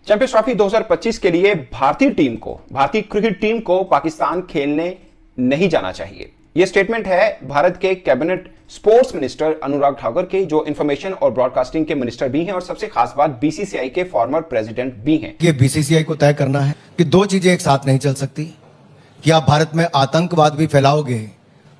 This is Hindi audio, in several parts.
चैंपियंस ट्रॉफी 2025 के लिए भारतीय क्रिकेट टीम को पाकिस्तान खेलने नहीं जाना चाहिए। यह स्टेटमेंट है भारत के cabinet sports minister Anurag Thakur के, जो इंफॉर्मेशन और ब्रॉडकास्टिंग के मिनिस्टर भी हैं और सबसे खास बात बीसीसीआई के फॉर्मर प्रेसिडेंट भी हैं। ये बीसीसीआई को तय करना है कि दो चीजें एक साथ नहीं चल सकती। कि आप भारत में आतंकवाद भी फैलाओगे,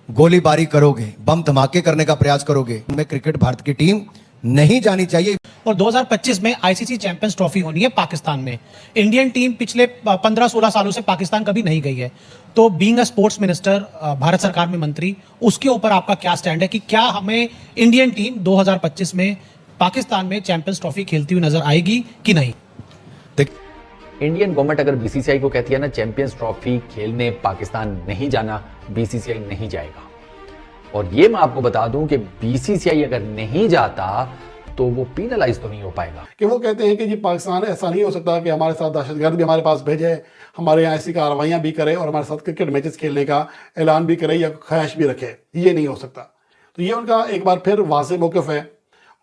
गोलीबारी करोगे, बम धमाके करने का प्रयास करोगे, में क्रिकेट भारत की टीम नहीं जानी चाहिए। और 2025 में आईसीसी चैंपियंस ट्रॉफी होनी है पाकिस्तान में। इंडियन टीम पिछले 15-16 सालों से पाकिस्तान कभी नहीं गई है। तो being a sports minister, Bharat सरकार में मंत्री, उसके ऊपर आपका क्या स्टैंड है कि क्या हमें इंडियन टीम 2025 में पाकिस्तान में चैंपियंस ट्रॉफी खेलती हुई नजर आएगी कि नहीं? इंडियन गवर्नमेंट अगर बीसीसीआई को कहती है ना चैंपियंस ट्रॉफी खेलने पाकिस्तान नहीं जाना, बीसीसीआई नहीं जाएगा। और ये मैं आपको बता दूं कि बीसीसीआई अगर नहीं जाता तो वो पीनलाइज तो नहीं हो पाएगा। कि वो कहते हैं कि जी पाकिस्तान ऐसा नहीं हो सकता कि हमारे साथ दहशतगर्द भी हमारे पास भेजे, हमारे यहाँ ऐसी कार्रवाइयाँ भी करे और हमारे साथ क्रिकेट मैचेस खेलने का ऐलान भी करे या ख्वाहिश भी रखे। ये नहीं हो सकता। तो ये उनका एक बार फिर वाज़ेह मौक़िफ़ है।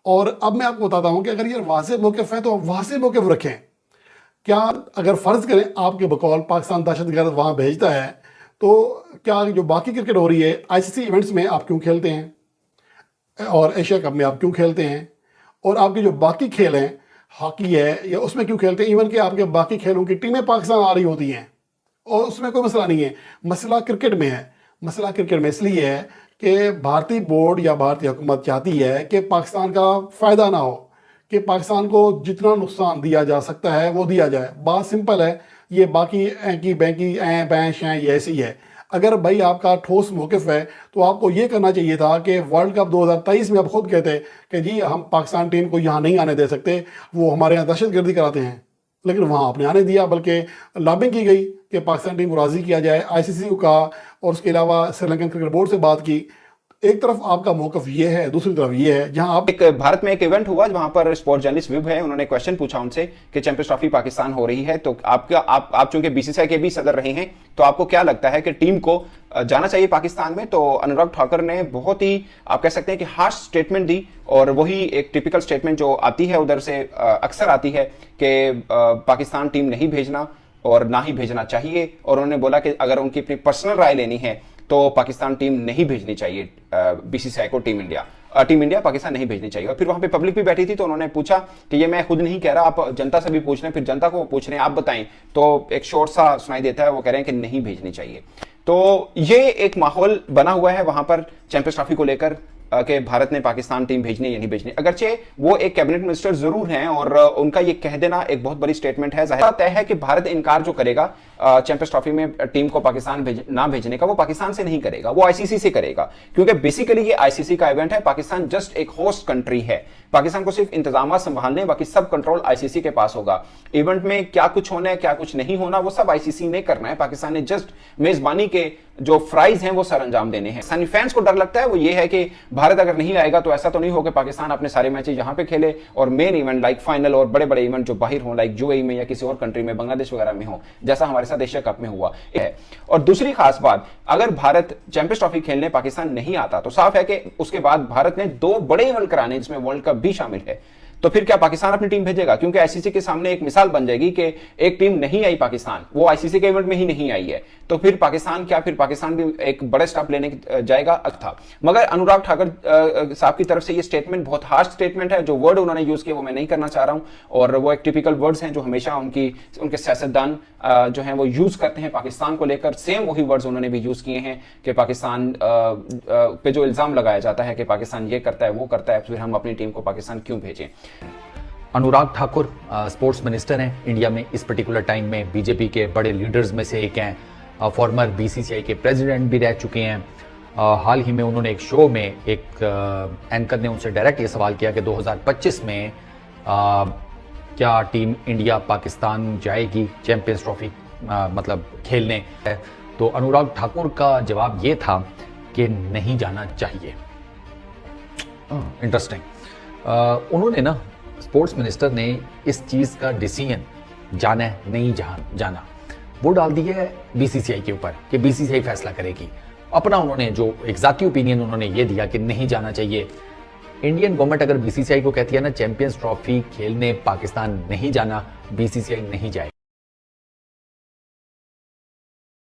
और अब मैं आपको बताता हूँ कि अगर ये वाज़ेह मौक़िफ़ है तो वाज़ेह मौक़िफ़ रखें। क्या अगर फ़र्ज़ करें आपके बकौल पाकिस्तान दहशतगर्द वहाँ भेजता है, तो क्या जो बाकी क्रिकेट हो रही है आईसीसी इवेंट्स में आप क्यों खेलते हैं और एशिया कप में आप क्यों खेलते हैं, और आपके जो बाकी खेल हैं, हॉकी है या उसमें क्यों खेलते हैं? इवन कि आपके बाकी खेलों की टीमें पाकिस्तान आ रही होती हैं और उसमें कोई मसला नहीं है। मसला क्रिकेट में है। मसला क्रिकेट में इसलिए है कि भारतीय बोर्ड या भारतीय हुकूमत चाहती है कि पाकिस्तान का फ़ायदा ना हो, कि पाकिस्तान को जितना नुकसान दिया जा सकता है वो दिया जाए। बात सिंपल है। ये बाकी एंकी बैंकी बैंश हैं, ये ऐसी है। अगर भाई आपका ठोस मौक़िफ़ है तो आपको ये करना चाहिए था कि वर्ल्ड कप 2023 में आप खुद कहते कि जी हम पाकिस्तान टीम को यहाँ नहीं आने दे सकते, वो हमारे यहाँ दहशतगर्दी कराते हैं। लेकिन वहाँ आपने आने दिया, बल्कि लॉबिंग की गई कि पाकिस्तान टीम को राज़ी किया जाए, आईसीसी को कहा और उसके अलावा श्रीलंकन क्रिकेट बोर्ड से बात की। एक तरफ आपका मौक़िफ़ ये है, दूसरी तरफ ये है जहां आप भारत में एक इवेंट हुआ वहां पर स्पोर्ट्स जर्नलिस्ट विव है, उन्होंने क्वेश्चन पूछा उनसे कि चैंपियंस ट्रॉफी पाकिस्तान हो रही है, तो आप चूंकि बीसीसीआई के भी सदर रहे हैं, तो आपको क्या लगता है कि टीम को जाना चाहिए पाकिस्तान में? तो अनुराग ठाकुर ने बहुत ही, आप कह सकते हैं कि हार्श स्टेटमेंट दी, और वही एक टिपिकल स्टेटमेंट जो आती है उधर से अक्सर आती है कि पाकिस्तान टीम नहीं भेजना और ना ही भेजना चाहिए। और उन्होंने बोला कि अगर उनकी अपनी पर्सनल राय लेनी है तो पाकिस्तान टीम नहीं भेजनी चाहिए बीसीसीआई को, टीम इंडिया पाकिस्तान नहीं भेजनी चाहिए। और फिर वहां पे पब्लिक भी बैठी थी, तो उन्होंने पूछा कि ये मैं खुद नहीं कह रहा, आप जनता से भी पूछ रहे हैं, फिर जनता को पूछ रहे हैं, आप बताएं। तो एक शॉर्ट सा सुनाई देता है, वो कह रहे हैं कि नहीं भेजनी चाहिए। तो ये एक माहौल बना हुआ है वहां पर चैंपियंस ट्रॉफी को लेकर कि भारत ने पाकिस्तान टीम भेजनी या नहीं भेजनी। अगरचे वो एक कैबिनेट मिनिस्टर जरूर हैं और उनका ये कह देना एक बहुत बड़ी स्टेटमेंट है। जाहिर तय है कि भारत इनकार जो करेगा चैंपियंस ट्रॉफी में टीम को पाकिस्तान ना भेजने का, वो पाकिस्तान से नहीं करेगा, वो आईसीसी से करेगा। क्योंकि बेसिकली ये आईसीसी का इवेंट है, पाकिस्तान जस्ट एक होस्ट कंट्री है। पाकिस्तान को सिर्फ इंतजाम संभालने, बाकी सब कंट्रोल आईसीसी के पास होगा। इवेंट में क्या कुछ होना है, क्या कुछ नहीं होना, वो सब आईसीसी ने करना है। पाकिस्तान ने जस्ट मेजबानी के जो फ्राइज हैं वो सर अंजाम देने हैं। पाकिस्तानी फैंस को डर लगता है वो ये है कि भारत अगर नहीं आएगा तो ऐसा तो नहीं हो कि पाकिस्तान अपने सारे मैचेस यहां पे खेले और मेन इवेंट लाइक फाइनल और बड़े बड़े इवेंट जो बाहर हो, लाइक यूएई में या किसी और कंट्री में, बांग्लादेश वगैरह में हो, जैसा हमारे साथ एशिया कप में हुआ है। और दूसरी खास बात, अगर भारत चैंपियंस ट्रॉफी खेलने पाकिस्तान नहीं आता तो साफ है कि उसके बाद भारत ने 2 बड़े इवेंट कराने जिसमें वर्ल्ड कप भी शामिल है। तो फिर क्या पाकिस्तान अपनी टीम भेजेगा? क्योंकि आईसीसी के सामने एक मिसाल बन जाएगी कि एक टीम नहीं आई पाकिस्तान, वो आईसीसी के इवेंट में ही नहीं आई है, तो फिर पाकिस्तान क्या, फिर पाकिस्तान भी एक बड़े स्टेप लेने जाएगा था। मगर अनुराग ठाकुर साहब की तरफ से ये स्टेटमेंट बहुत हार्श स्टेटमेंट है। जो वर्ड उन्होंने यूज किए वो मैं नहीं करना चाह रहा हूं, और वो एक टिपिकल वर्ड्स हैं जो हमेशा उनके सियासतदान जो हैं वो यूज करते हैं पाकिस्तान को लेकर। सेम वही वर्ड्स उन्होंने भी यूज किए हैं कि पाकिस्तान पे जो इल्जाम लगाया जाता है कि पाकिस्तान ये करता है वो करता है, फिर हम अपनी टीम को पाकिस्तान क्यों भेजें। अनुराग ठाकुर स्पोर्ट्स मिनिस्टर हैं इंडिया में इस पर्टिकुलर टाइम में, बीजेपी के बड़े लीडर्स में से एक हैं, फॉर्मर बीसीसीआई के प्रेसिडेंट भी रह चुके हैं। हाल ही में उन्होंने एक शो में एक एंकर ने उनसे डायरेक्ट ये सवाल किया कि 2025 में क्या टीम इंडिया पाकिस्तान जाएगी चैंपियंस ट्रॉफी मतलब खेलने। तो अनुराग ठाकुर का जवाब ये था कि नहीं जाना चाहिए। इंटरेस्टिंग। उन्होंने ना, स्पोर्ट्स मिनिस्टर ने इस चीज़ का डिसीजन जाना है नहीं जाना वो डाल दिया है बीसीसीआई के ऊपर कि बीसीसीआई फैसला करेगी। अपना उन्होंने जो एक ज़ाती ओपिनियन उन्होंने ये दिया कि नहीं जाना चाहिए। इंडियन गवर्नमेंट अगर बीसीसीआई को कहती है ना चैंपियंस ट्रॉफी खेलने पाकिस्तान नहीं जाना, बीसीसीआई नहीं जाए।